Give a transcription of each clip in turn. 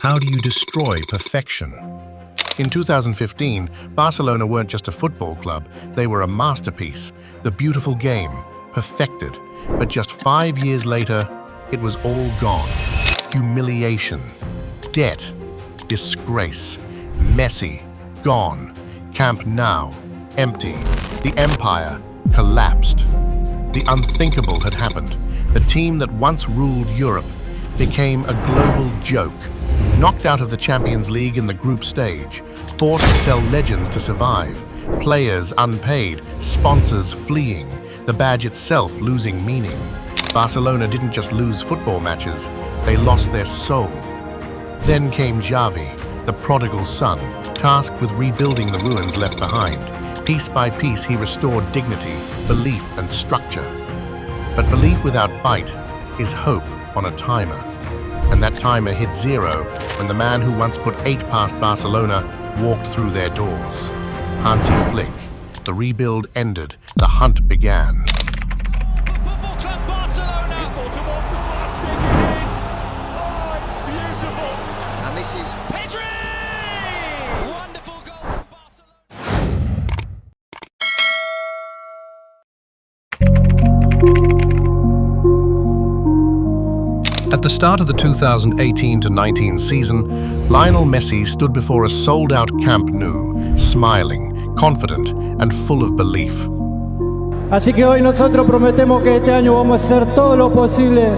How do you destroy perfection? In 2015, Barcelona weren't just a football club, they were a masterpiece, the beautiful game, perfected. But just 5 years later, it was all gone. Humiliation, debt, disgrace, Messi, gone. Camp Nou, empty. The empire collapsed. The unthinkable had happened. The team that once ruled Europe became a global joke. Knocked out of the Champions League in the group stage, forced to sell legends to survive, players unpaid, sponsors fleeing, the badge itself losing meaning. Barcelona didn't just lose football matches, they lost their soul. Then came Xavi, the prodigal son, tasked with rebuilding the ruins left behind. Piece by piece, he restored dignity, belief, and structure. But belief without bite is hope on a timer. And that timer hit zero when the man who once put 8 past Barcelona walked through their doors. Hansi Flick. The rebuild ended. The hunt began. Football Club Barcelona. He's ball towards the fast stick. He's in. Oh, it's beautiful. And this is Pedri. Wonderful goal from Barcelona. At the start of the 2018-19 season, Lionel Messi stood before a sold-out Camp Nou, smiling, confident, and full of belief. Así que hoy nosotros prometemos que este año vamos a hacer todo lo posible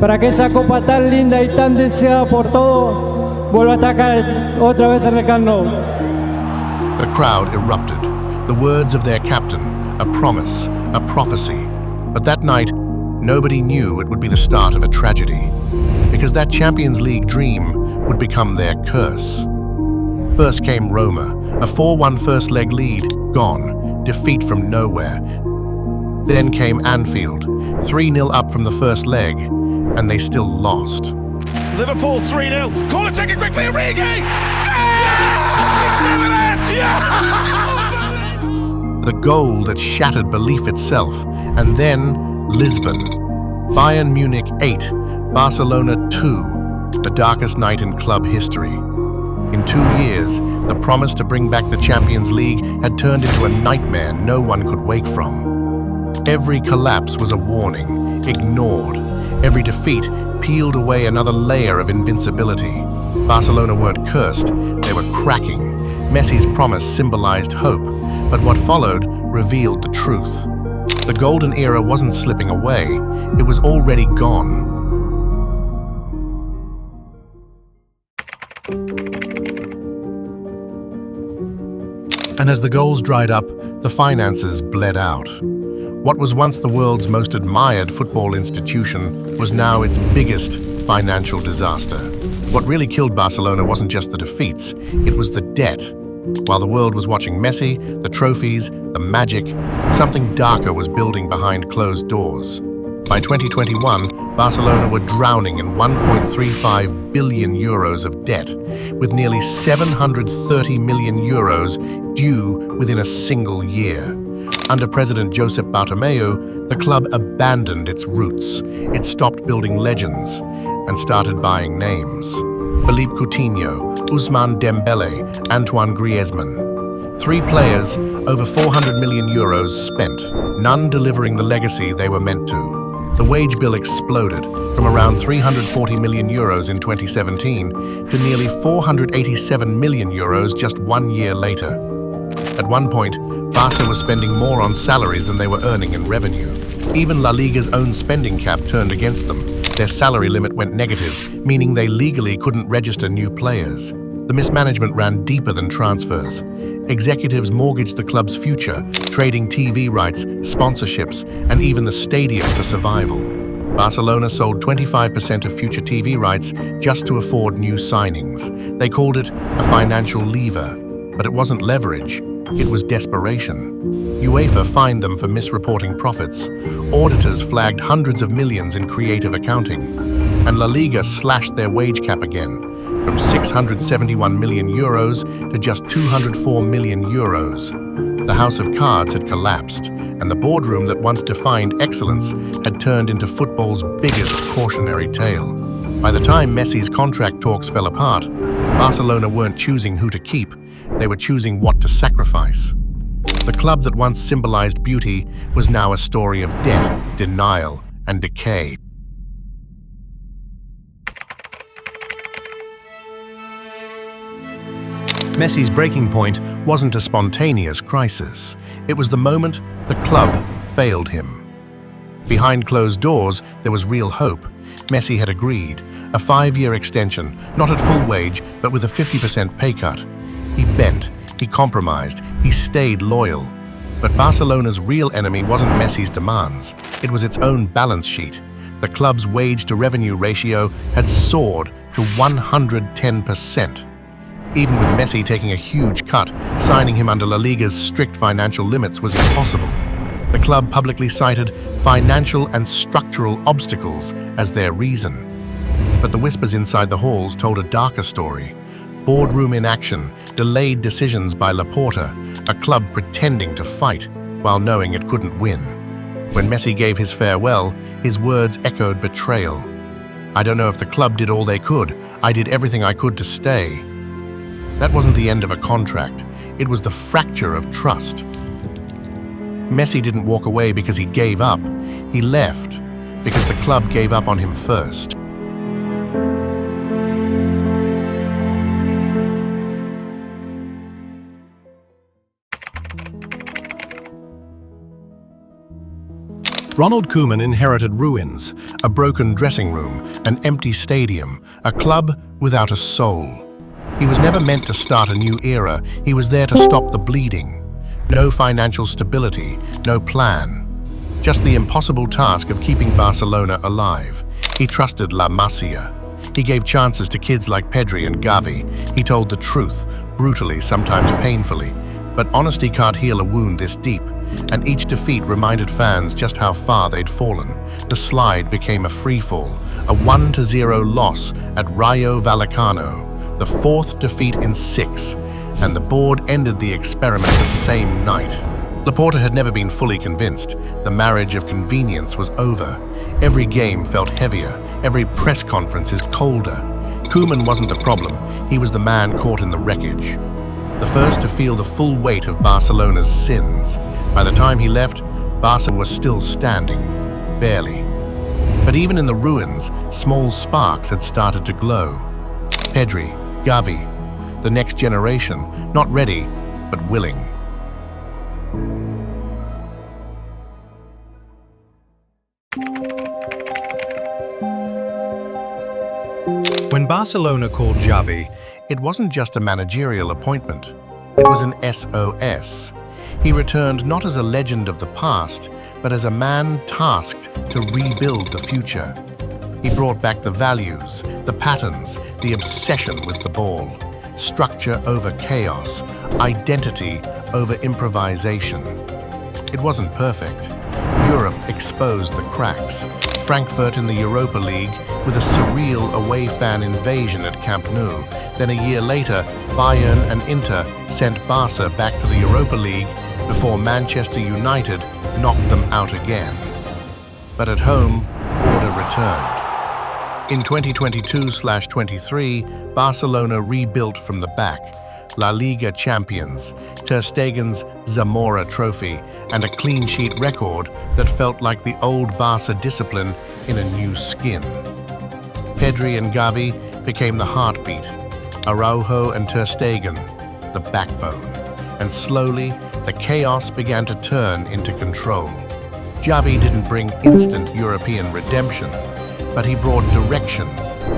para que esa copa tan linda y tan deseada por todos vuelva a estar acá otra vez en el Camp Nou. The crowd erupted, the words of their captain, a promise, a prophecy. But that night, nobody knew it would be the start of a tragedy, because that Champions League dream would become their curse. First came Roma, a 4-1 first leg lead, gone, defeat from nowhere. Then came Anfield, 3-0 up from the first leg, and they still lost. Liverpool 3-0. Corner taken quickly, Origi! The goal that shattered belief itself, and then Lisbon. Bayern Munich 8, Barcelona 2, the darkest night in club history. In 2 years, the promise to bring back the Champions League had turned into a nightmare no one could wake from. Every collapse was a warning, ignored. Every defeat peeled away another layer of invincibility. Barcelona weren't cursed, they were cracking. Messi's promise symbolized hope, but what followed revealed the truth. The golden era wasn't slipping away, it was already gone. And as the goals dried up, the finances bled out. What was once the world's most admired football institution was now its biggest financial disaster. What really killed Barcelona wasn't just the defeats, it was the debt. While the world was watching Messi, the trophies, the magic, something darker was building behind closed doors. By 2021, Barcelona were drowning in 1.35 billion euros of debt, with nearly 730 million euros due within a single year. Under President Josep Bartomeu, the club abandoned its roots. It stopped building legends and started buying names. Philippe Coutinho, Ousmane Dembele, Antoine Griezmann. 3 players, over 400 million euros spent, none delivering the legacy they were meant to. The wage bill exploded from around 340 million euros in 2017 to nearly 487 million euros just 1 year later. At one point, Barca was spending more on salaries than they were earning in revenue. Even La Liga's own spending cap turned against them. Their salary limit went negative, meaning they legally couldn't register new players. The mismanagement ran deeper than transfers. Executives mortgaged the club's future, trading TV rights, sponsorships, and even the stadium for survival. Barcelona sold 25% of future TV rights just to afford new signings. They called it a financial lever, but it wasn't leverage, it was desperation. UEFA fined them for misreporting profits. Auditors flagged hundreds of millions in creative accounting. And La Liga slashed their wage cap again, from 671 million euros to just 204 million euros. The house of cards had collapsed, and the boardroom that once defined excellence had turned into football's biggest cautionary tale. By the time Messi's contract talks fell apart, Barcelona weren't choosing who to keep, they were choosing what to sacrifice. The club that once symbolized beauty was now a story of debt, denial, and decay. Messi's breaking point wasn't a spontaneous crisis. It was the moment the club failed him. Behind closed doors, there was real hope. Messi had agreed, a 5-year extension, not at full wage, but with a 50% pay cut. He bent, he compromised, he stayed loyal. But Barcelona's real enemy wasn't Messi's demands. It was its own balance sheet. The club's wage-to-revenue ratio had soared to 110%. Even with Messi taking a huge cut, signing him under La Liga's strict financial limits was impossible. The club publicly cited financial and structural obstacles as their reason. But the whispers inside the halls told a darker story. Boardroom inaction, delayed decisions by Laporta, a club pretending to fight while knowing it couldn't win. When Messi gave his farewell, his words echoed betrayal. "I don't know if the club did all they could. I did everything I could to stay." That wasn't the end of a contract. It was the fracture of trust. Messi didn't walk away because he gave up. He left because the club gave up on him first. Ronald Koeman inherited ruins, a broken dressing room, an empty stadium, a club without a soul. He was never meant to start a new era. He was there to stop the bleeding. No financial stability, no plan. Just the impossible task of keeping Barcelona alive. He trusted La Masia. He gave chances to kids like Pedri and Gavi. He told the truth, brutally, sometimes painfully. But honesty can't heal a wound this deep, and each defeat reminded fans just how far they'd fallen. The slide became a freefall, a 1-0 loss at Rayo Vallecano, the 4th defeat in 6, and the board ended the experiment the same night. Laporta had never been fully convinced. The marriage of convenience was over. Every game felt heavier, every press conference is colder. Koeman wasn't the problem, he was the man caught in the wreckage. The first to feel the full weight of Barcelona's sins. By the time he left, Barca was still standing, barely. But even in the ruins, small sparks had started to glow. Pedri, Gavi, the next generation, not ready, but willing. When Barcelona called Xavi, it wasn't just a managerial appointment. It was an SOS. He returned not as a legend of the past, but as a man tasked to rebuild the future. He brought back the values, the patterns, the obsession with the ball. Structure over chaos, identity over improvisation. It wasn't perfect. Europe exposed the cracks. Frankfurt in the Europa League with a surreal away fan invasion at Camp Nou. Then a year later, Bayern and Inter sent Barca back to the Europa League before Manchester United knocked them out again. But at home, order returned. In 2022/23, Barcelona rebuilt from the back. La Liga champions, Ter Stegen's Zamora trophy, and a clean sheet record that felt like the old Barca discipline in a new skin. Pedri and Gavi became the heartbeat, Araujo and Ter Stegen, the backbone. And slowly, the chaos began to turn into control. Xavi didn't bring instant European redemption, but he brought direction,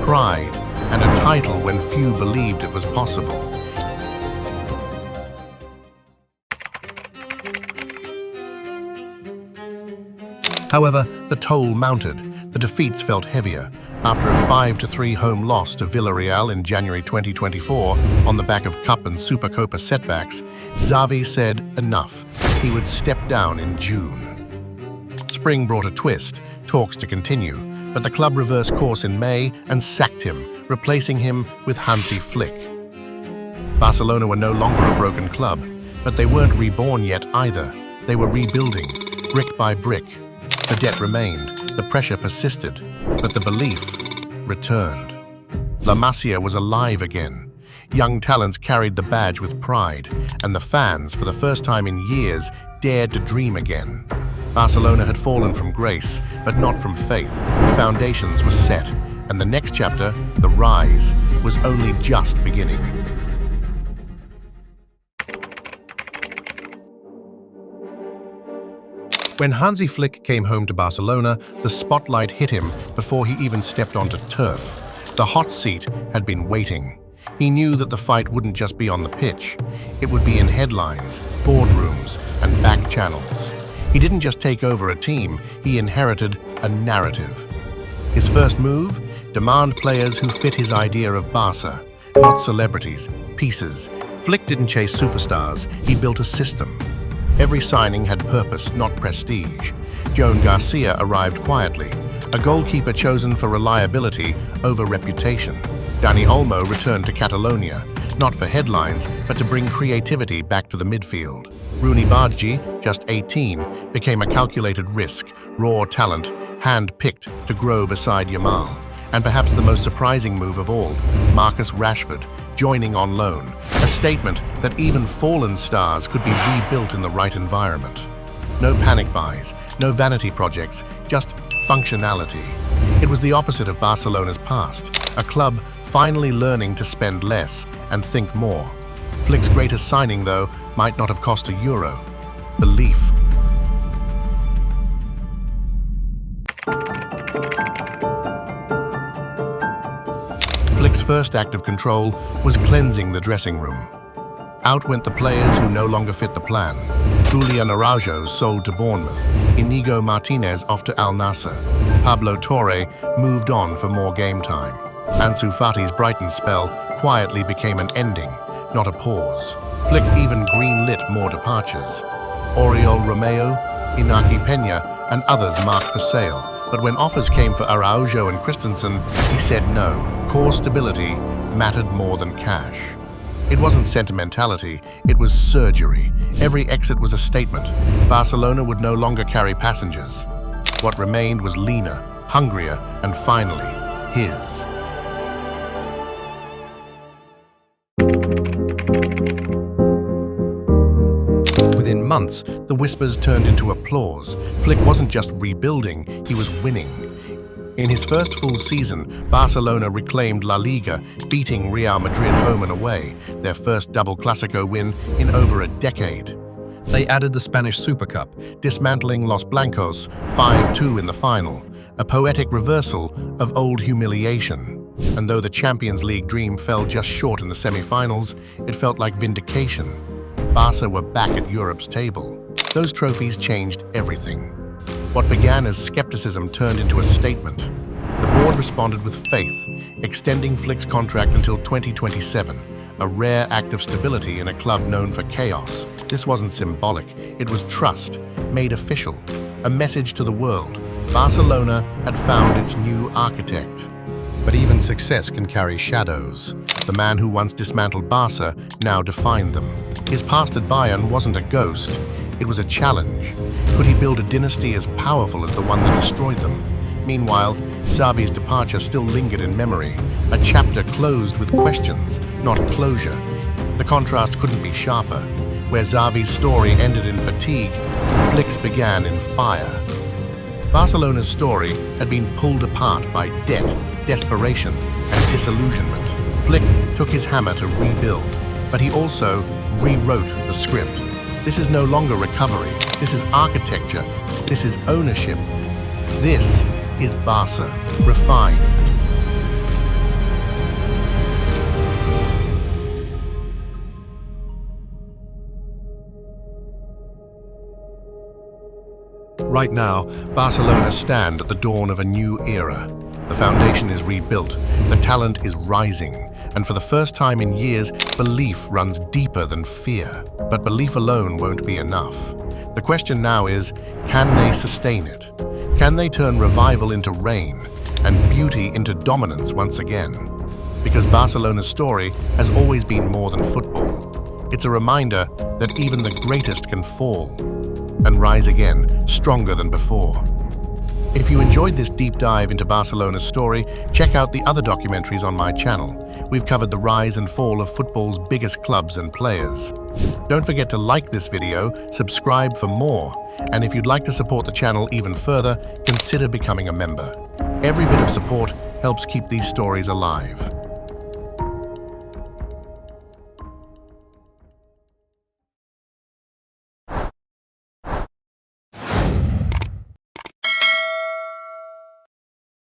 pride, and a title when few believed it was possible. However, the toll mounted. The defeats felt heavier. After a 5-3 home loss to Villarreal in January 2024, on the back of Cup and Supercopa setbacks, Xavi said enough. He would step down in June. Spring brought a twist, talks to continue, but the club reversed course in May and sacked him, replacing him with Hansi Flick. Barcelona were no longer a broken club, but they weren't reborn yet either. They were rebuilding, brick by brick. The debt remained, the pressure persisted, but the belief returned. La Masia was alive again. Young talents carried the badge with pride, and the fans, for the first time in years, dared to dream again. Barcelona had fallen from grace, but not from faith. The foundations were set, and the next chapter, the rise, was only just beginning. When Hansi Flick came home to Barcelona, the spotlight hit him before he even stepped onto turf. The hot seat had been waiting. He knew that the fight wouldn't just be on the pitch. It would be in headlines, boardrooms, and back channels. He didn't just take over a team, he inherited a narrative. His first move? Demand players who fit his idea of Barca, not celebrities, pieces. Flick didn't chase superstars, he built a system. Every signing had purpose, not prestige. Joan Garcia arrived quietly, a goalkeeper chosen for reliability over reputation. Dani Olmo returned to Catalonia, not for headlines, but to bring creativity back to the midfield. Rooney Bargi, just 18, became a calculated risk, raw talent, hand-picked to grow beside Yamal. And perhaps the most surprising move of all, Marcus Rashford, joining on loan, a statement that even fallen stars could be rebuilt in the right environment. No panic buys, no vanity projects, just functionality. It was the opposite of Barcelona's past, a club finally learning to spend less and think more. Flick's greatest signing, though, might not have cost €1. Belief. Flick's first act of control was cleansing the dressing room. Out went the players who no longer fit the plan. Julian Araujo sold to Bournemouth, Inigo Martinez off to Al Nassr. Pablo Torre moved on for more game time. Ansu Fati's Brighton spell quietly became an ending, not a pause. Flick even green-lit more departures. Oriol Romeo, Inaki Peña, and others marked for sale. But when offers came for Araujo and Christensen, he said no. Core stability mattered more than cash. It wasn't sentimentality, it was surgery. Every exit was a statement. Barcelona would no longer carry passengers. What remained was leaner, hungrier, and finally, his. Within months, the whispers turned into applause. Flick wasn't just rebuilding, he was winning. In his first full season, Barcelona reclaimed La Liga, beating Real Madrid home and away, their first double Clásico win in over a decade. They added the Spanish Super Cup, dismantling Los Blancos 5-2 in the final, a poetic reversal of old humiliation. And though the Champions League dream fell just short in the semi-finals, it felt like vindication. Barca were back at Europe's table. Those trophies changed everything. What began as skepticism turned into a statement. The board responded with faith, extending Flick's contract until 2027, a rare act of stability in a club known for chaos. This wasn't symbolic, it was trust, made official, a message to the world. Barcelona had found its new architect. But even success can carry shadows. The man who once dismantled Barca now defined them. His past at Bayern wasn't a ghost, it was a challenge. Could he build a dynasty as powerful as the one that destroyed them? Meanwhile, Xavi's departure still lingered in memory, a chapter closed with questions, not closure. The contrast couldn't be sharper. Where Xavi's story ended in fatigue, Flick's began in fire. Barcelona's story had been pulled apart by debt, desperation, and disillusionment. Flick took his hammer to rebuild, but he also rewrote the script. This is no longer recovery. This is architecture. This is ownership. This is Barca, refined. Right now, Barcelona stand at the dawn of a new era. The foundation is rebuilt, the talent is rising, and for the first time in years, belief runs deeper than fear. But belief alone won't be enough. The question now is, can they sustain it? Can they turn revival into reign and beauty into dominance once again? Because Barcelona's story has always been more than football. It's a reminder that even the greatest can fall and rise again, stronger than before. If you enjoyed this deep dive into Barcelona's story, check out the other documentaries on my channel. We've covered the rise and fall of football's biggest clubs and players. Don't forget to like this video, subscribe for more, and if you'd like to support the channel even further, consider becoming a member. Every bit of support helps keep these stories alive.